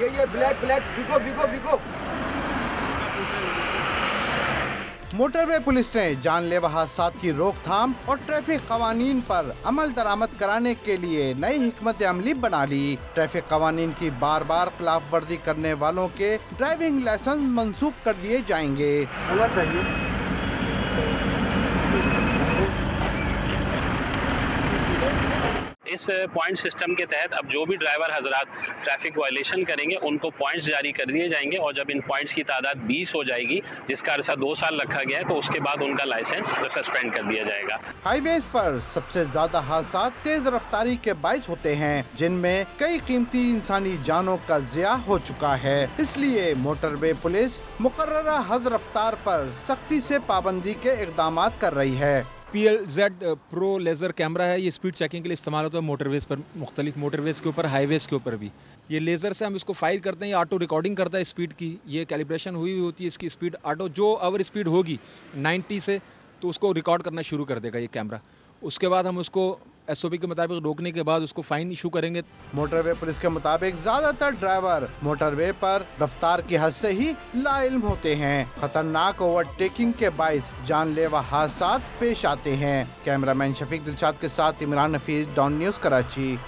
ये black black बिको बिको बिको। मोटरवे पुलिस ने जानलेवा हादसात की रोकथाम और ट्रैफिक कवानीन पर अमल दरामद कराने के लिए नई हिकमत अमली बना ली। ट्रैफिक कवानीन की बार बार खिलाफ वर्जी करने वालों के ड्राइविंग लाइसेंस मंसूख कर दिए जाएंगे। इस पॉइंट सिस्टम के तहत अब जो भी ड्राइवर हजरात ट्रैफिक वायलेशन करेंगे उनको पॉइंट्स जारी कर दिए जाएंगे और जब इन पॉइंट्स की तादाद 20 हो जाएगी, जिसका अरसा 2 साल रखा गया है, तो उसके बाद उनका लाइसेंस सस्पेंड कर दिया जाएगा। हाईवेज पर सबसे ज्यादा हादसा तेज रफ्तारी के बाइस होते हैं, जिनमें कई कीमती इंसानी जानों का ज़िया हो चुका है। इसलिए मोटरवे पुलिस मुकर्ररा हद रफ्तार पर सख्ती से पाबंदी के इक़दाम कर रही है। PLZ प्रो लेज़र कैमरा है, ये स्पीड चेकिंग के लिए इस्तेमाल होता है मोटरवेज़ पर, मुख्तलिफ मोटरवेज़ के ऊपर, हाईवेज़ के ऊपर भी। ये लेज़र से हम इसको फायर करते हैं, ये ऑटो रिकॉर्डिंग करता है स्पीड की, ये कैलिब्रेशन हुई होती है इसकी स्पीड, ऑटो जो ओवर स्पीड होगी 90 से तो उसको रिकॉर्ड करना शुरू कर देगा ये कैमरा। उसके बाद हम उसको SOP के मुताबिक रोकने के बाद उसको फाइन इशू करेंगे। मोटरवे पुलिस के मुताबिक ज्यादातर ड्राइवर मोटरवे पर रफ्तार की हद से ही लाइल्म होते हैं। खतरनाक ओवरटेकिंग के बाइस जानलेवा हादसा पेश आते हैं। कैमरामैन शफीक दिलशाद के साथ इमरान हफीज, डॉन न्यूज़, कराची।